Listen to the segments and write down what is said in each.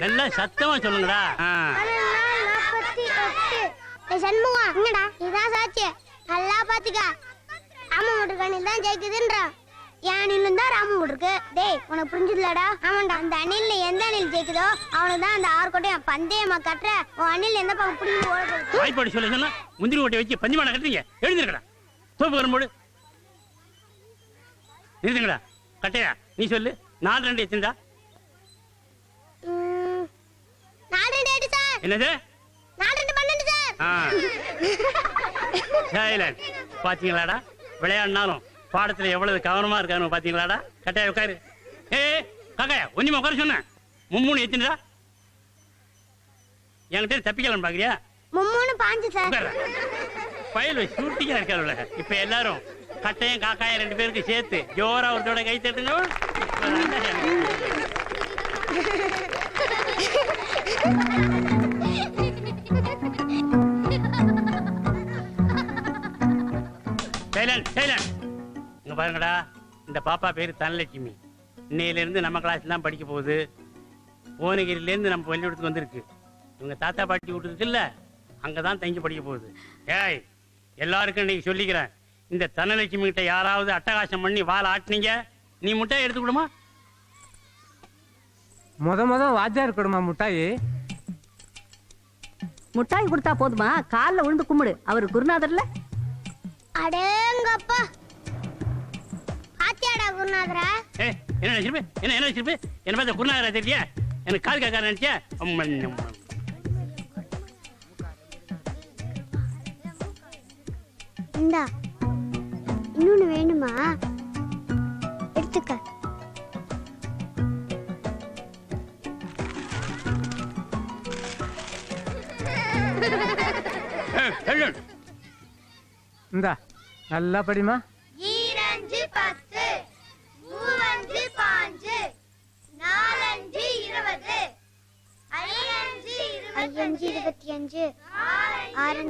நல்லா சத்தமா சொல்லுங்கடா. சண்முகா என்னடா இதான் சாட்சி, நல்லா பாத்துக்க. ராம முருகன் தான் ஜெயிக்குதுன்ற என் அணிலும் தான் ராம முருக்கு. டேய் உனக்கு புரிஞ்சுதுலடா? ஆமாண்டா, அந்த அணில்ல எந்த அணில் ஜெயிக்குதோ அவனுதான் அந்த 6 கோட்டையும் பந்தயமா கட்டுற. உன் அணில் எந்த பக்கம் பிடிக்கும் ஓட வாய்ப்பாடு சொல்லி சொன்னா முந்திரி கோட்டை வச்சு பஞ்சமான கட்டுறீங்க. எழுந்திருக்கடா, தோப்பு வரும்போது நிறுத்துங்கடா. கட்டையா நீ சொல்லு, 4-2 எத்தா? 4-2 சார். என்னது? 4-2 12 சார். பாத்தீங்களாடா, விளையாடினாலும் பாடத்துல எவ்வளவு கவனமா இருக்காரு பாத்தீங்களாடா. கட்டாய உட்காரு. காக்காயா ஒன்னுமா உட்கார சொன்ன. 3 எத்தா? என்கிட்ட தப்பிக்கலாம் பாக்குறியா? 3 5 சார். பயல் ஷூட்டிங்கா இருக்காருல்ல. இப்ப எல்லாரும் கட்டையும் காக்காயும் 2 பேருக்கு சேர்த்து ஜோரா ஒருத்தோட கை தட்டுங்க. இங்க பாருங்கடா, இந்த பாப்பா பேரு தனலட்சுமி. இன்னையில இருந்து நம்ம கிளாஸ் தான் படிக்க போகுது. புவனகிரில இருந்து நம்ம பள்ளிக்கூடத்துக்கு வந்திருக்கு. இவங்க தாத்தா பாட்டி வீட்டு இருக்குல்ல, அங்கதான் தங்கி படிக்க போகுது. ஏய் எல்லாருக்கும் இன்னைக்கு சொல்லிக்கிறேன், இந்த தனலட்சுமி கிட்ட யாராவது அட்டகாசம் பண்ணி வாழ ஆட்டினீங்க, நீ முட்டாய் எடுத்துக்கிடுமா? முத வாத்தியார் கொடுமா முட்டாயி. முட்டாய் கொடுத்தா போதுமா? காலில் விழுந்து கும்பிடு, அவர் குருநாதர்ல. அடேங்கப்பா, பாத்தியாடா குருநாதரா? என்ன நினைச்சிருப்பே? என்ன நினைச்சிருப்பே? என்ன பார்த்தா குருநாதரா தெரியல? எனக்கு கால் காக்கார நினைச்சியா? இந்தா இன்னொன்னு வேணுமா? எடுத்துக்க. இந்தா நல்லா படிமா. 2 10 3 5 4 20 5 25 6 30 7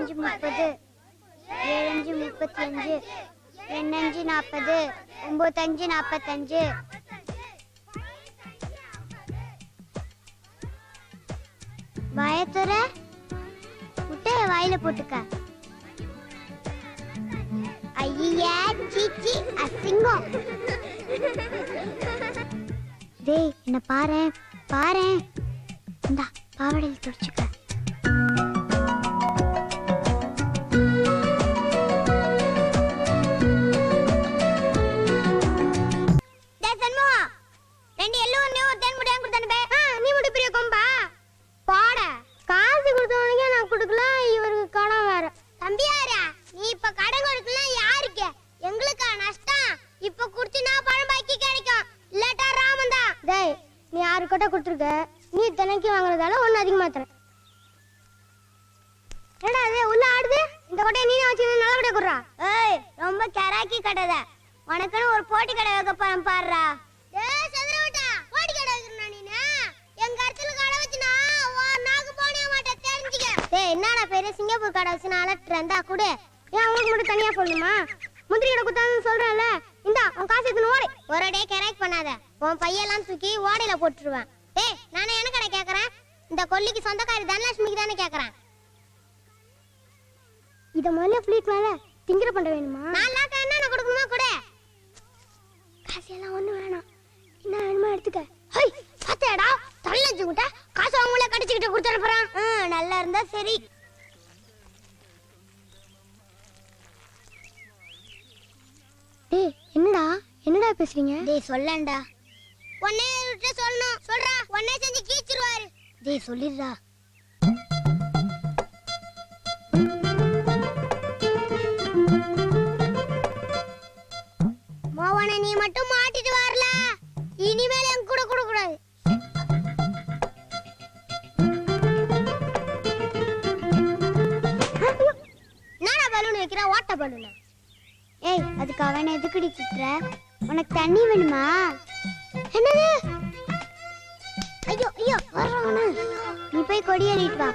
35 2 40 9 45. பயத்துற முட்டைய வாயில போட்டுக்க. ஐயா சீச்சி அசிங்கம். டேய் என்ன பாரேன் பாரேன். இந்தா பாவடையில் துடிச்சுக்க. நீ தினைக்கு வாங்குறதால ஒன்னு அதிகமா தரேன். என்னடா அது உள்ள ஆடுது? இந்த கொட்டையை நீனே வச்சு நல்லபடியா குடுறா. ஏய் ரொம்ப கராக்கி கடைத. உனக்குன்னு ஒரு போட்டி கடை வைக்க போறேன் பாருடா. டேய் சதுரவட்டா, போட்டி கடை வைக்கறனா நீனு? எங்க இடத்துல கடை வச்சினா நாக்கு போனே மாட்ட தெரிஞ்சுக்க. டேய் என்னடா பெரிய சிங்கப்பூர் கடை வச்சினா அலட்றேன்டா குடு. ஏன் உங்களுக்கு மட்டும் தனியா சொல்லணுமா? முந்திரி கடை குத்தான்னு சொல்றேன்ல, இந்தா உன் காசு எடுத்து ஓடி. ஒரே கரெக்ட் பண்ணாத, உன் பையெல்லாம் தூக்கி ஓடையில போட்டுருவேன். டேய் நானே என்ன கடை கேக்குறேன்? இந்த கொல்லிக்கு சொந்தக்காரி தனலட்சுமிக்கு தானே கேக்குறேன். இத முதல்ல ஃப்ளீட் மேல திங்கிற பண்ண வேணுமா? 4 லாக் என்ன கொடுக்கணுமா கூட? காசு எல்லாம் ஒண்ணு வேணாம், என்ன வேணுமா எடுத்துக்க. ஹை பாத்தேடா, தள்ளஞ்சு குட்ட காசு அவங்களே கடிச்சிட்டு கொடுத்துற போறான். நல்லா இருந்தா சரி. டேய் என்னடா பேசுறீங்க? டேய் சொல்லண்டா. ஒண்ணே விட்டு சொல்லணும். சொல்றா, ஒண்ணே செஞ்சு கீச்சிருவாரு. டேய் சொல்லிடுடா. மோவன நீ மட்டும் மாட்டிட்டு வரல, இனிமேல் என் கூட கூட கூடாது. நானா பலூன் வைக்கிற? ஓட்ட பலூன். ஏய் அதுக்கு அவனை எதுக்குடி சுத்துற? உனக்கு தண்ணி வேணுமா? என்னது? ஐயோ ஐயோ வர்றவன. நீ போய் கொடியேறிட்டு வா.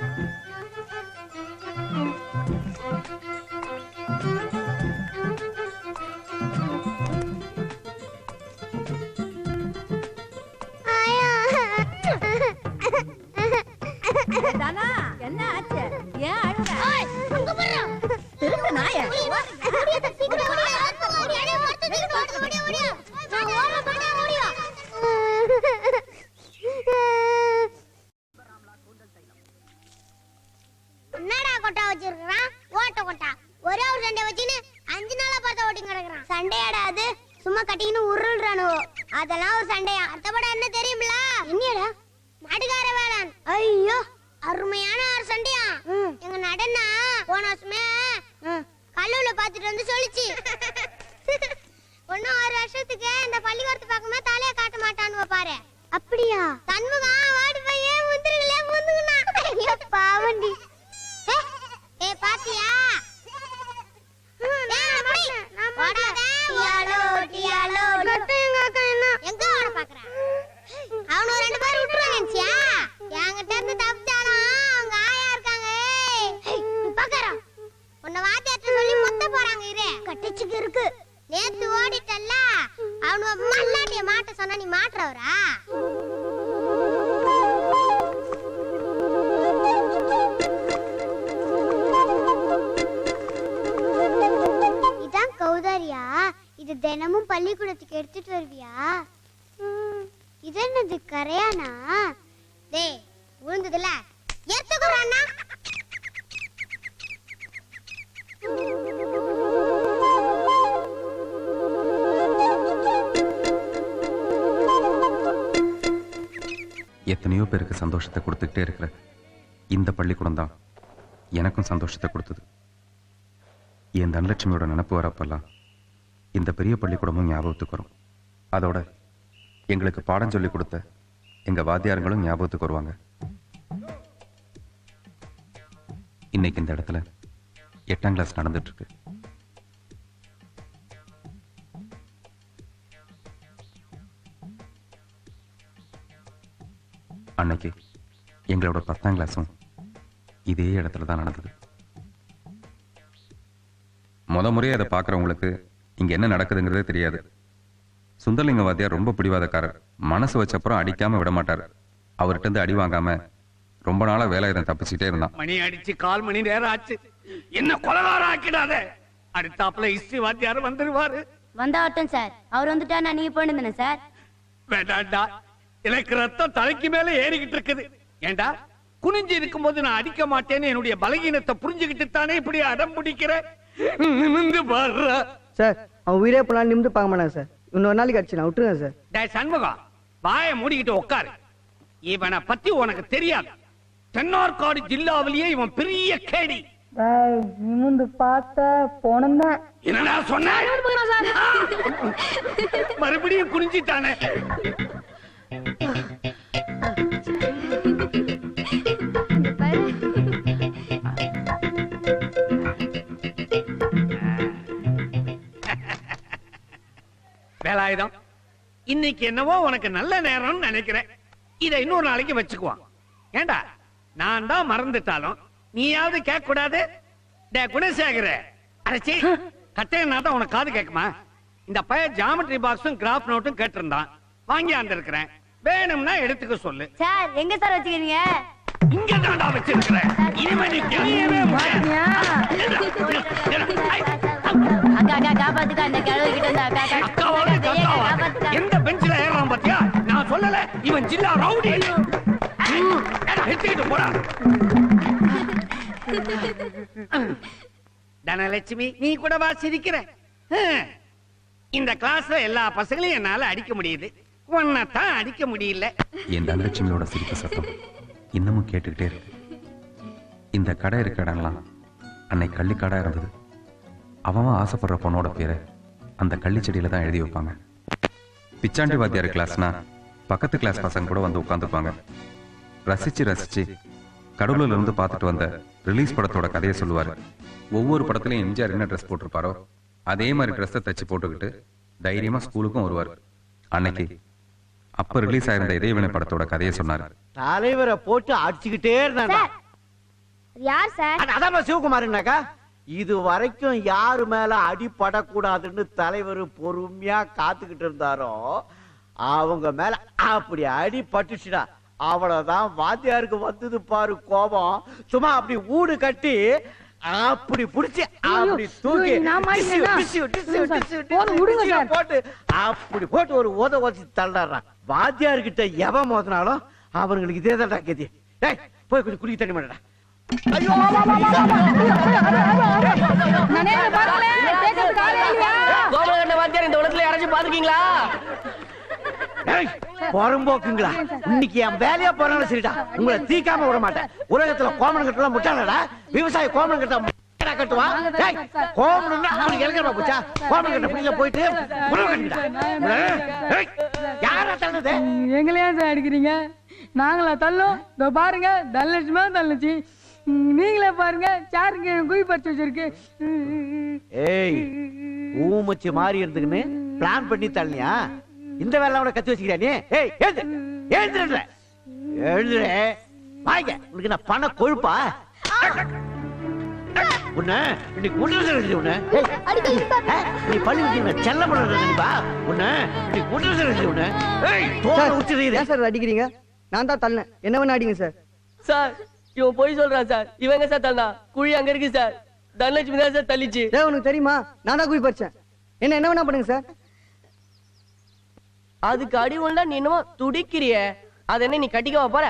ஆயா கட்டின்னு உருள்றானுவோ அதெல்லாம் ஒரு சண்டையா. அடுத்த படம் என்ன தெரியுமில? என்னடா? மாட்டுக்கார வேளாண். ஐயோ அருமையான ஒரு சண்டையா. எங்க நடனா போன வருஷமே கல்லூல பாத்துட்டு வந்து சொல்லிச்சு. ஒன்னும் 6 வருஷத்துக்கு இந்த பள்ளிக்கூடத்து பக்கமே தலைய காட்ட மாட்டானுவ பாரு. அப்படியா? தன்முகா வாடி பையே முந்திரல முந்துங்கனா. ஐயோ பாவண்டி. பாத்தியா? எங்க ஓட பாக்குற? அவனு 2 பேர் விட்டுருவாங்க நினைச்சியா? என்கிட்ட இருந்து தப்பிச்சாலும் அவங்க ஆயா இருக்காங்க. பாக்கறா உன்னை வாத்தியார்ட்ட சொல்லி மொத்த போறாங்க. இரு கட்டிச்சுக்கு இருக்கு. நேத்து ஓடிட்டல்ல அவனு மல்லாட்டிய மாட்ட சொன்னா நீ மாட்றவரா? இதான் கௌதாரியா? இது தினமும் பள்ளிக்கூடத்துக்கு எடுத்துட்டு வருவியா? இது என்னது கரையானா? டேய் விழுந்ததுல எடுத்துக்குறானா? எத்தனையோ பேருக்கு சந்தோஷத்தை கொடுத்துக்கிட்டே இருக்கிற இந்த பள்ளிக்கூடம் தான் எனக்கும் சந்தோஷத்தை கொடுத்தது. என் தனலட்சுமியோட நினப்பு வரப்பெல்லாம் இந்த பெரிய பள்ளிக்கூடமும் ஞாபகத்துக்கு வரும். அதோட எங்களுக்கு பாடம் சொல்லி கொடுத்த எங்க வாத்தியாரங்களும் ஞாபகத்துக்கு வருவாங்க. இன்னைக்கு இந்த இடத்துல 8ஆம் கிளாஸ் நடந்துட்டு இருக்கு. அன்னைக்கு எங்களோட 10ஆம் கிளாஸும் இதே இடத்துல தான் நடந்தது. முறையை அதை பார்க்குறவங்களுக்கு இங்க என்ன நடக்குதுங்கிறதே தெரியாது. சுந்தரலிங்க வாத்தியார் ரொம்ப பிடிவாதக்காரர். மனசு வச்சப்புறம் அடிக்காம விட மாட்டார். அவர்கிட்ட இருந்து அடி வாங்காம ரொம்ப நாளா வேலாயுதம் தப்பிச்சுட்டே இருந்தான். மணி அடிச்சு 1/4 மணி நேரம் ஆச்சு. என்ன கொலகாரம் ஆக்கிடாத. அடுத்தாப்புல ஹிஸ்டரி வாத்தியார் வந்துருவாரு. வந்தாட்டும் சார். அவர் வந்துட்டா நான் நீங்க போயிட்டு சார். வேண்டாண்டா, எனக்கு ரத்தம் தலைக்கு மேல ஏறிக்கிட்டு இருக்குது. ஏண்டா குனிஞ்சு இருக்கும்போது நான் அடிக்க மாட்டேன்னு என்னுடைய பலகீனத்தை புரிஞ்சுக்கிட்டு தானே இப்படி அடம் பிடிக்கிற? நிமிந்து பாருடா. சார் அவன் உயிரே போலாம் நிமிந்து பார்க்க மாட்டான் சார். இன்னொரு நாளைக்கு அடிச்சு நான் விட்டுருங்க சார். டேய் சண்முகம், வாயை மூடிக்கிட்டு உட்காரு. இவனை பத்தி உனக்கு தெரியாது. தென்னார்காடு ஜில்லாவிலேயே இவன் பெரிய கேடி. நிமிந்து பார்த்த போனதான் என்னடா சொன்ன? மறுபடியும் குனிஞ்சிட்டானே. வேலாயுதம், இன்னைக்கு என்னவோ உனக்கு நல்ல நேரம்னு நினைக்கிறேன். இதை இன்னொரு நாளைக்கு வச்சுக்குவான். ஏண்டா நான் தான் மறந்துட்டாலும் நீயாவது கேட்க கூடாது? டே குணசேகர, அரைச்சி கட்டையனா தான் உனக்கு காது கேட்குமா? இந்த பையன் ஜாமெட்ரி பாக்ஸும் கிராஃப் நோட்டும் கேட்டிருந்தான், வாங்கியாந்து இருக்கிறேன். வேணும்னா எடுத்துக்க சொல்லு. சார் எங்க சார் வச்சுக்கிறீங்க? இங்க தான்டா வச்சிருக்கிறேன். இனிமே நீ தெரியவே எந்த பெஞ்சில ஏறான் பாத்தியா? நான் சொல்லல இவன் ஜில்லா ரவுடி. போடா தனலட்சுமி, நீ கூட வா சிரிக்கிற. இந்த கிளாஸ்ல எல்லா பசங்களையும் என்னால அடிக்க முடியுது, உன்னைத்தான் அடிக்க முடியல. என் தனலட்சுமியோட சிரிப்பு சத்தம் இன்னமும் கேட்டுக்கிட்டே இருக்கு. இந்த கடை இருக்க இடம்லாம் அன்னைக்கு கள்ளிக்கடை இருந்தது. அவன் ஆசைப்படுற பொண்ணோட பேரை அந்த கள்ளிச்செடியில தான் எழுதி வைப்பாங்க. பிச்சாண்டி வாத்தியார் கிளாஸ்னா பக்கத்து கிளாஸ் பசங்க கூட வந்து உட்காந்துப்பாங்க. ரசிச்சு ரசிச்சு கடவுளில் இருந்து பார்த்துட்டு வந்த ரிலீஸ் படத்தோட கதையை சொல்லுவாரு. ஒவ்வொரு படத்துலையும் எம்ஜிஆர் என்ன ட்ரெஸ் போட்டிருப்பாரோ அதே மாதிரி ட்ரெஸ்ஸை தச்சு போட்டுக்கிட்டு தைரியமா ஸ்கூலுக்கும் வருவார். அன்னைக்கு அப்ப ரிலீஸ் ஆயிருந்த இறைவனை படத்தோட கதையை சொன்னாரு. தலைவரை போட்டு அடிச்சுக்கிட்டே இருந்தாங்க. யார் சார்? அதான் சிவகுமார்னாக்கா. இது வரைக்கும் யாரு மேல அடிபடக்கூடாதுன்னு தலைவர் பொறுமையா காத்துக்கிட்டு இருந்தாரோ அவங்க மேல அப்படி அடி பட்டுச்சுடா. அவ்வளவுதான் வாத்தியாருக்கு வந்தது பாரு கோபம். சும்மா அப்படி ஊடு கட்டி அப்படி புடிச்சு அப்படி தூக்கி போட்டு அப்படி போட்டு ஒரு உத வச்சு தள்ளாடுறான். வாத்தியார்கிட்ட எவன் மோதினாலும் அவங்களுக்கு இதே தான் கேதி. போய் கொஞ்சம் குடிக்க தண்ணி மாட்டா. ஐயோ கோமலகண்ட வாத்தியார் இந்த உலகத்துல யாராச்சும் பாத்துக்கீங்களா? புறம்போக்குங்களா? இன்னைக்கு என் வேலையா போறாலும் சரிடா, உங்களை தீக்காம விட மாட்டேன். உலகத்துல கோமன் கட்டலாம் முட்டாளடா. விவசாயி கோமன் கட்ட கட்டுவா. கோமன் அவனுக்கு இறங்கறா போச்சா? கோமன் கட்ட பிடில போயிட்டு புறவு கட்டிடா. யாரா தள்ளுது? எங்களையா சார் அடிக்கிறீங்க? நாங்களா தள்ளும்? இதோ பாருங்க, தனலட்சுமா தள்ளுச்சு. நீங்களே பாருங்க, சாருங்க குய் பறிச்சு வச்சிருக்கு. ஏய், ஊமச்சி மாறி இருந்துக்குன்னு பிளான் பண்ணி தள்ளியா? இந்த வேலை அவனை கத்து வச்சுக்கிறியா நீ? ஏய், எழுந்துடுற எழுதுற வாங்க. உனக்கு நான் பண கொழுப்பா? உன்ன இன்னைக்கு உடல் உன்ன நீ பள்ளி செல்ல பண்ணா உன்ன இன்னைக்கு உடல் உன்ன ஏன் சார் அடிக்கிறீங்க? நான் தான் தள்ளேன், என்ன வேணா அடிங்க சார். சார் இவன் போய் சொல்றான் சார். இவங்க சார் தள்ளா குழி அங்க இருக்கு சார். தனலட்சுமி தான் சார் தள்ளிச்சு. உனக்கு தெரியுமா? நான் தான் குய் பறிச்சேன். என்ன வேணா பண்ணுங்க சார். அதுக்கு அடி உண்டா நீ என்னமோ துடிக்கிறிய. அது என்ன நீ கட்டிக்கவா போற?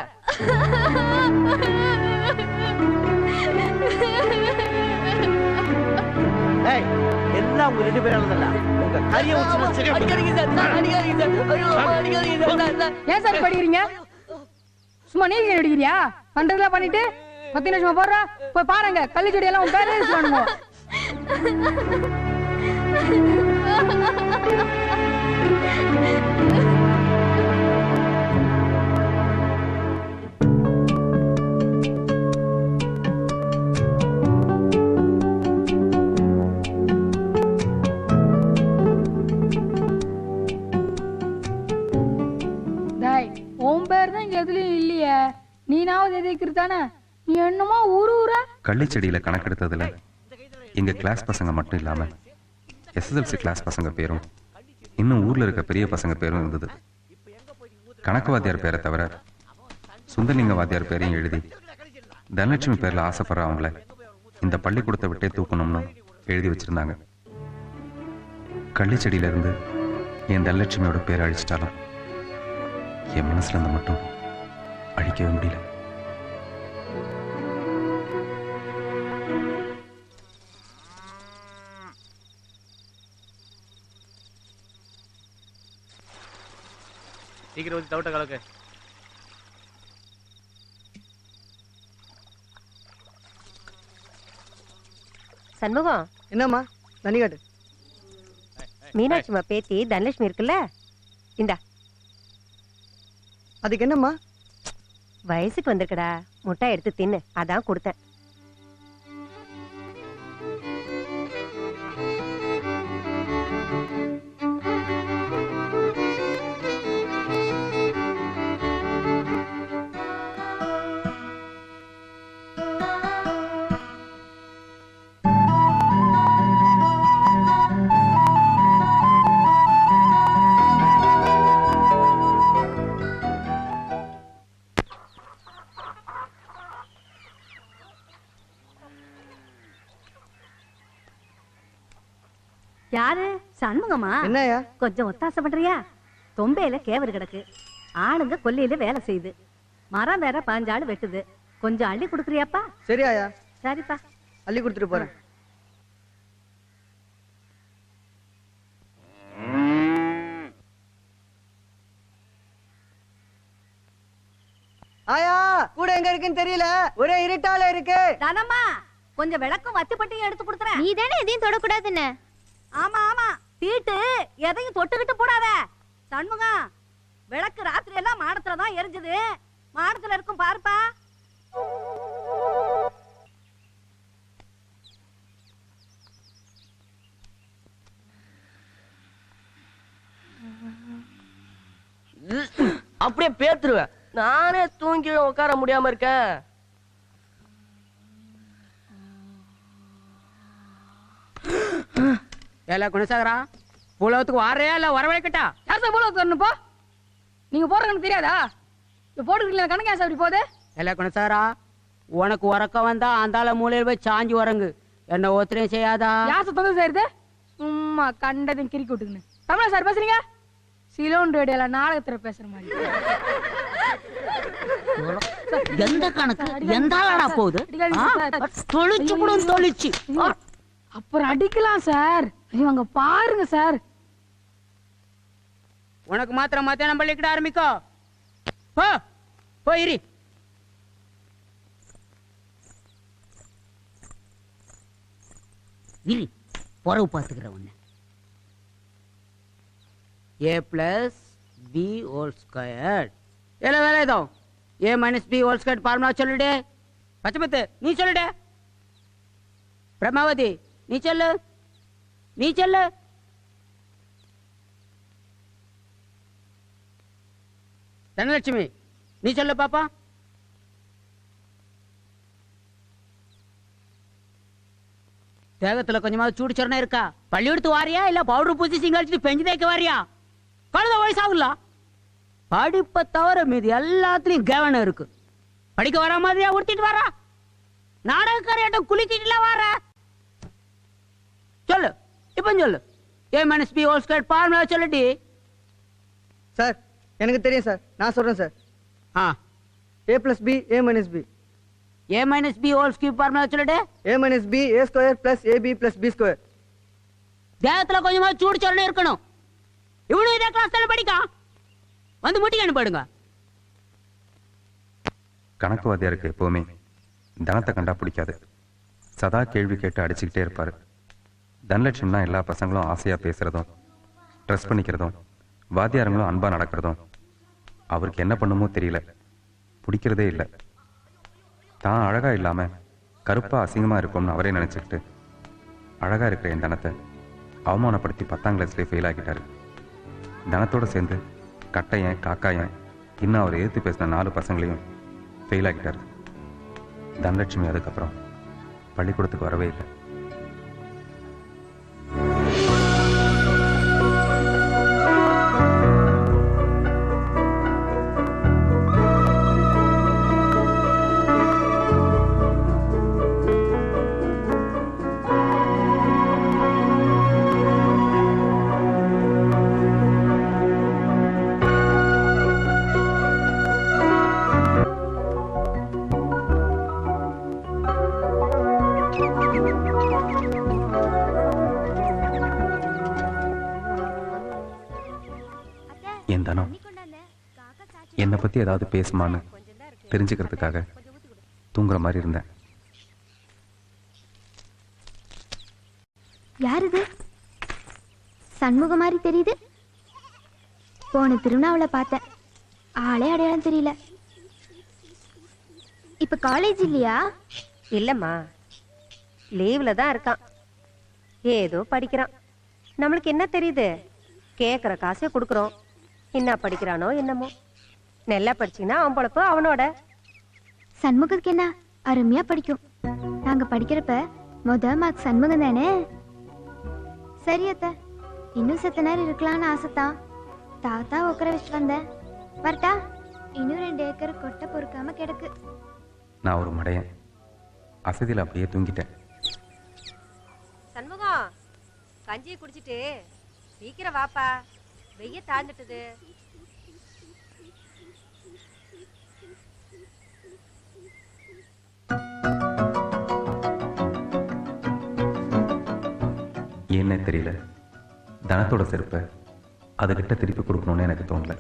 ஏய், எல்லாம் உங்க ரெண்டு பேரால தான். உங்க கரிய வச்சு அடிக்காதீங்க சார், அடிக்காதீங்க சார். ஐயோ, அடிக்காதீங்க சார். ஏன் சார் படிக்கிறீங்க? சும்மா நீங்க அடிக்கிறியா? பண்றதெல்லாம் பண்ணிட்டு 10 நிமிஷமா போடுறா. போய் பாருங்க, கள்ளி செடி எல்லாம் உன் பேரே பண்ணுங்க. உன் பேர் தான் இங்க எதுலயும் இல்லையே. நீனாவது எதிர்க்கிறது தானே? நீ என்னமோ ஊரா கள்ளிச்செடியில கணக்கெடுத்ததுல எங்க கிளாஸ் பசங்க மட்டும் இல்லாம எஸ்எஸ்எல்சி கிளாஸ் பசங்க பேரும் இன்னும் ஊர்ல இருக்க பெரிய பசங்க பேரும் இருந்தது. கணக்கு வாத்தியார் பேரை தவிர சுந்தரலிங்க வாத்தியார் பேரையும் எழுதி தனலட்சுமி பேர்ல ஆசைப்படுற அவங்கள இந்த பள்ளிக்கூடத்தை விட்டே தூக்கணும்னு எழுதி வச்சிருந்தாங்க. கள்ளிச்செடியில இருந்து என் தனலட்சுமியோட பேரை அழிச்சிட்டாலும் என் மனசுல இருந்து மட்டும் அழிக்கவே முடியல. சீக்கிரம் வந்து தவிட்ட கலக்கு. சண்முகம், என்னம்மா? தண்ணி காட்டு. மீனாட்சிமா பேத்தி தனலட்சுமி இருக்குல்ல, இந்தா. அதுக்கு என்னம்மா? வயசுக்கு வந்திருக்கடா, முட்டை எடுத்து தின்னு, அதான் கொடுத்தேன். யாரு? சண்முகமா? என்னயா? கொஞ்சம் ஒத்தாசை பண்றியா? தொம்பையில கேவரு கிடக்கு, ஆளுங்க கொல்லையில வேலை செய்யுது, மரம் வேற 15 ஆள் வெட்டுது. கொஞ்சம் அள்ளி கொடுக்குறியாப்பா? சரியாயா? சரிப்பா, அள்ளி கொடுத்துட்டு போறேன். ஆயா, கூட எங்க இருக்குன்னு தெரியல, ஒரே இருட்டால இருக்கு. தானம்மா, கொஞ்சம் விளக்கும் வத்தி பட்டியும் எடுத்து கொடுத்துறேன். நீ தானே எதையும் தொடக்கூடாதுன்னு. ஆமா ஆமா, தீட்டு எதையும் தொட்டுக்கிட்டு போடாத. சண்முகம், விளக்கு ராத்திரி எல்லாம் மாடத்துலதான் எரிஞ்சது, மாடத்துல இருக்கும் பாருப்பா. அப்படியே பேத்துருவேன். நானே தூங்கி உட்கார முடியாம இருக்கேன். ஏல குணசாகரா, பூலோகத்துக்கு வாரையா இல்ல வரவழைக்கட்டா? யார் சார் பூலோகத்துக்கு வரணுப்பா? நீங்க போறதுன்னு தெரியாதா? போட்டுக்கிட்டு கணக்கு ஏன் சார் இப்படி போகுது? ஏல குணசாகரா, உனக்கு உறக்கம் வந்தா அந்தால மூலையில போய் சாஞ்சி வரங்கு, என்ன ஒத்துரையும் செய்யாதா? யார் சார் தொந்தரவு செய்யறது? சும்மா கண்டதையும் கிறுக்கி விட்டுக்குன்னு. தமிழா சார் பேசுறீங்க? சிலோன் ரேடியோல நாடகத்துல பேசுற மாதிரி. எந்த கணக்கு எந்த ஆளடா போகுது தொழிச்சு கூட தொழிச்சு அப்புறம் அடிக்கலாம் சார். இவங்க பாருங்க சார். உனக்கு மாத்திரம் மத்தியானம் பள்ளிக்கிட ஆரம்பிக்கோ. போ போயிரி. இரு பொறவு பார்த்துக்கிற உன்ன. a plus b whole squared. எல்லாம் வேலை ஏதோ a minus b whole squared formula சொல்லுடே. பச்சைமத்து நீ சொல்லுடே. பிரமாவதி நீ சொல்லு. நீ சொல்லு. தனலட்சுமி நீ சொல்லு பாப்பா. தேகத்துல கொஞ்சமாவது சூடு சொரணை இருக்கா? பள்ளி எடுத்து வாரியா இல்ல பவுடர் பூச்சி சிங்கடிச்சுட்டு பெஞ்சு தேய்க்க வாரியா? கழுத வயசாகுல. படிப்பை தவிர மீது எல்லாத்துலயும் கவனம் இருக்கு. படிக்க வர மாதிரியா உடுத்திட்டு வரா? நாடகக்காரியாட்டம் குளிக்கிட்டுல வர. சொல்லு இப்ப சொல்லு. a minus b whole squared formula சொல்லுடி. சார் எனக்கு தெரியும் சார், நான் சொல்றேன் sir. a plus b a minus b. a minus b whole cube formula சொல்லுடி. a minus b a square plus ab plus b square. தேகத்துல கொஞ்சமா சூடு சொரணை இருக்கணும். இவனும் இதே கிளாஸ் தானே படிக்கா? வந்து முட்டிக்கு அனுப்பிடுங்க. கணக்கு வாத்தியாருக்கு எப்போவுமே தனத்தை கண்டா பிடிக்காது. சதா கேள்வி கேட்டு அடிச்சுக்கிட்டே இருப்பார். தனலட்சுமினா எல்லா பசங்களும் ஆசையாக பேசுகிறதும் ட்ரெஸ் பண்ணிக்கிறதும் வாத்தியாரங்களும் அன்பாக நடக்கிறதும் அவருக்கு என்ன பண்ணுமோ தெரியல, பிடிக்கிறதே இல்லை. தான் அழகாக இல்லாமல் கருப்பாக அசிங்கமாக இருக்கும்னு அவரே நினச்சிக்கிட்டு அழகாக இருக்கிற என் தனத்தை அவமானப்படுத்தி 10ஆம் கிளாஸ்லேயே ஃபெயில் ஆகிட்டார். தனத்தோடு சேர்ந்து கட்டையன் காக்காயன் இன்னும் அவர் எதிர்த்து பேசின 4 பசங்களையும் ஃபெயில் ஆகிட்டார். தனலட்சுமி அதுக்கப்புறம் பள்ளிக்கூடத்துக்கு வரவே இல்லை. என் தனம் என்னை பற்றி ஏதாவது பேசுமான்னு தெரிஞ்சுக்கிறதுக்காக தூங்குற மாதிரி இருந்தேன். யார் இது? சண்முகம் மாதிரி தெரியுது. போன திருநாவுல பார்த்தேன், ஆளே அடையாளம் தெரியல. இப்ப காலேஜ் இல்லையா? இல்லம்மா, லீவ்ல தான் இருக்கான். ஏதோ படிக்கிறான். நம்மளுக்கு என்ன தெரியுது? கேட்குற காசை கொடுக்குறோம். என்ன படிக்கிறானோ என்னமோ. நல்லா படிச்சிங்கன்னா அவன் பொழப்பு அவனோட. சண்முகத்துக்கு என்ன அருமையா படிக்கும். நாங்க படிக்கிறப்ப மார்க் சண்முகம் தானே. சரி அத்த, இன்னும் செத்த நேரம் இருக்கலாம்னு ஆசைத்தான். தாத்தா உட்கார வச்சுட்டு வந்தேன். வரட்டா? இன்னும் 2 ஏக்கர் கொட்டை பொறுக்காம கிடக்கு. நான் ஒரு மடையன், அசதியில் அப்படியே தூங்கிட்டேன். சண்முகம், கஞ்சியை குடிச்சிட்டு சீக்கிரம் வாப்பா, வெய்ய தாழ்ந்துட்டுது. ஏன்னே தெரியல, தனத்தோட செருப்பை அதுகிட்ட திருப்பி கொடுக்கணும்னு எனக்கு தோணல.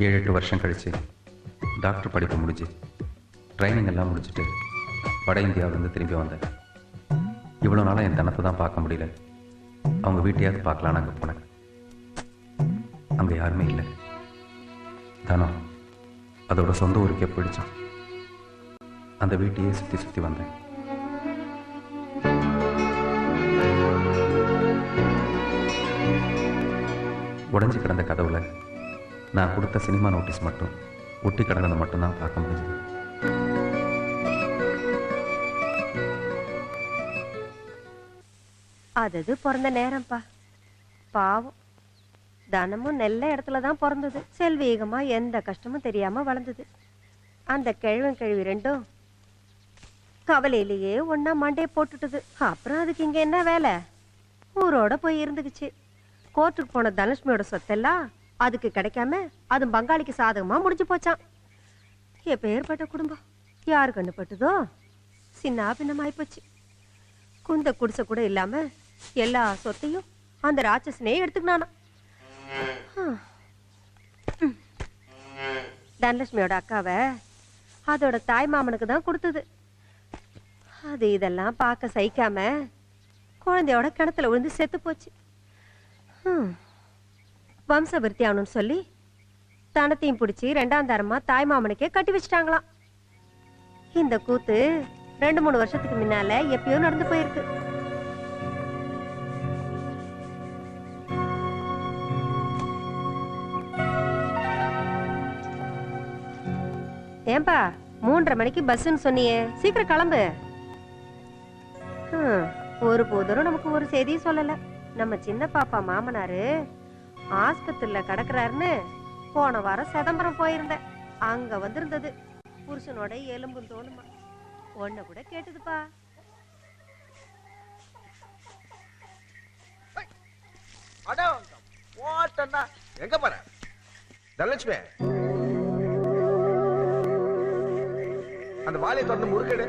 ஏழு 8 வருஷம் கழிச்சு டாக்டர் படிப்பு முடிஞ்சு ட்ரைனிங் எல்லாம் முடிச்சுட்டு வட இந்தியாவிலேருந்து திரும்பி வந்தேன். இவ்வளோ நாளாக என் தனத்தை தான் பார்க்க முடியல. அவங்க வீட்டையாவது பார்க்கலான்னு அங்கே போனேன். அங்கே யாருமே இல்லை. தனம் அதோட சொந்த ஊருக்கே போயிடுச்சான். அந்த வீட்டையே சுற்றி சுற்றி வந்தேன். உடஞ்சி கிடந்த கதவுல நான் கொடுத்த சினிமா நோட்டீஸ் மட்டும் ஒட்டி கிடந்ததை மட்டும்தான் பார்க்க முடிஞ்சது. அது பிறந்த நேரம்ப்பா, பாவம். தனமும் நல்ல இடத்துல தான் பிறந்தது. செல்வீகமா எந்த கஷ்டமும் தெரியாம வளர்ந்தது. அந்த கிழவன் கிழவி ரெண்டும் கவலையிலேயே ஒன்னா மண்டையை போட்டுட்டுது. அப்புறம் அதுக்கு இங்க என்ன வேலை? ஊரோட போய் இருந்துக்குச்சு. கோர்ட்டுக்கு போன தனலட்சுமியோட சொத்தெல்லாம் அதுக்கு கிடைக்காம அது பங்காளிக்கு சாதகமா முடிஞ்சு போச்சான். எப்பேற்பட்ட குடும்பம் யாரு கண்டுபட்டதோ சின்ன பின்னமாயிப்போச்சு. குந்த குடிசை கூட இல்லாம எல்லா சொத்தையும் அந்த ராட்சசனே எடுத்துக்கினானா. தனலட்சுமியோட அக்காவை அதோட தாய் மாமனுக்கு தான் கொடுத்தது. அது இதெல்லாம் பார்க்க சகிக்காம குழந்தையோட கிணத்துல விழுந்து செத்து போச்சு. வம்ச விருத்தி ஆகணும்னு சொல்லி தனத்தையும் பிடிச்சி 2ஆம் தரமா தாய் மாமனுக்கே கட்டி வச்சிட்டாங்களாம். இந்த கூத்து 2-3 வருஷத்துக்கு முன்னால எப்பயோ நடந்து போயிருக்கு. ஏன்பா 3:30 மணிக்கு பஸ்ன்னு சொன்னியே, சீக்கிரம் கிளம்பு. ஒரு போதரும் நமக்கு ஒரு செய்தியும் சொல்லல. நம்ம சின்ன பாப்பா மாமனாரு ஆஸ்பத்திரியில கிடக்குறாருன்னு போன வாரம் சிதம்பரம் போயிருந்தேன். அங்க வந்திருந்தது புருஷனோட எலும்பும் தோலுமா. ஒன்ன கூட கேட்டுதுப்பா. எங்க போற தனலட்சுமி? அந்த வாலியை திறந்து முறுக்கெடு.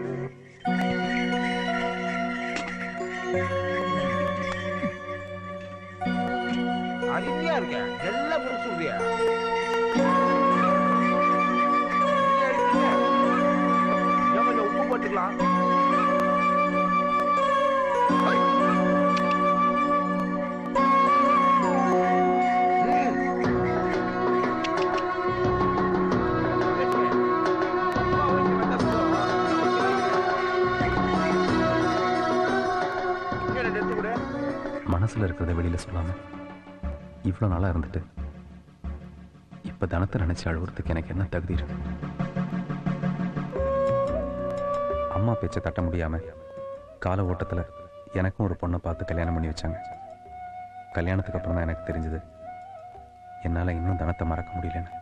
அருமையா இருக்க, எல்லாம் முடிச்சுடுறியா? கொஞ்சம் உப்பு போட்டுக்கலாம். மனசுல இருக்கிறத வெளியில சொல்லாம இவ்வளவு நாளா இருந்துட்டு இப்ப தனத்தை நினைச்சு அழுவுறதுக்கு எனக்கு என்ன தகுதி இருக்கு? அம்மா பேச்சை தட்ட முடியாம கால ஓட்டத்துல எனக்கும் ஒரு பொண்ணை பார்த்து கல்யாணம் பண்ணி வச்சாங்க. கல்யாணத்துக்கு அப்புறம் தான் எனக்கு தெரிஞ்சது என்னால இன்னும் தனத்தை மறக்க முடியலன்னு.